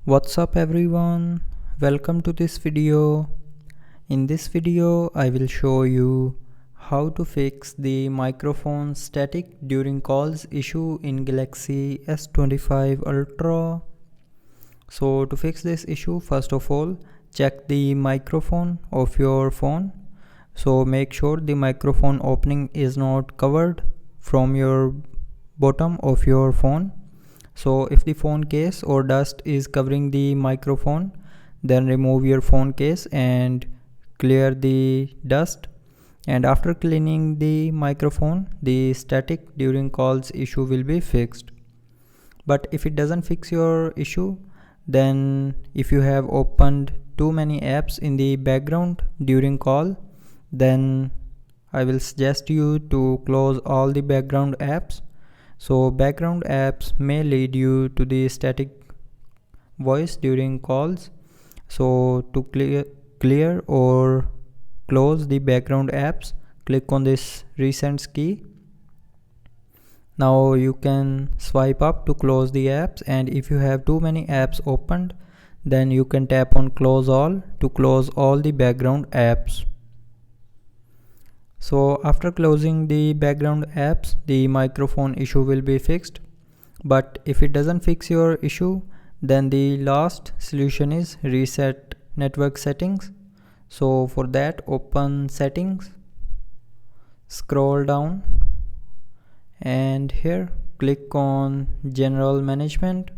What's up everyone, welcome to this video. In this video I will show you how to fix the microphone static during calls issue in Galaxy S25 Ultra. So to fix this issue, first of all check the microphone of your phone. So make sure the microphone opening is not covered from your bottom of your phone. So if the phone case or dust is covering the microphone, then remove your phone case and clear the dust. And after cleaning the microphone, the static during calls issue will be fixed. But if it doesn't fix your issue, then if you have opened too many apps in the background during call, then I will suggest you to close all the background apps. So background apps may lead you to the static voice during calls. So to clear or close the background apps, click on this recent key. Now you can swipe up to close the apps, and if you have too many apps opened, then you can tap on close all to close all the background apps. So after closing the background apps, the microphone issue will be fixed. But if it doesn't fix your issue, then the last solution is reset network settings. So for that, open settings, scroll down, and here click on general management,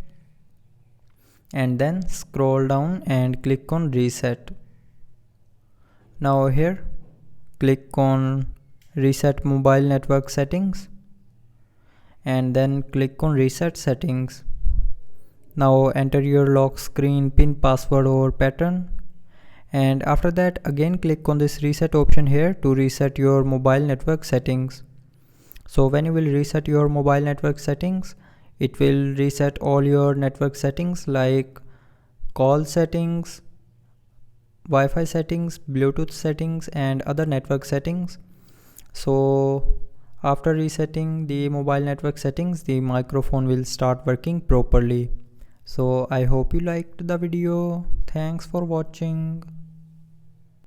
and then scroll down and click on reset. Now here click on reset mobile network settings, and then click on reset settings. Now enter your lock screen pin, password or pattern, and after that again click on this reset option here to reset your mobile network settings. So when you will reset your mobile network settings, it will reset all your network settings like call settings, Wi-Fi settings, Bluetooth settings and other network settings. So after resetting the mobile network settings, the microphone will start working properly. So I hope you liked the video. Thanks for watching.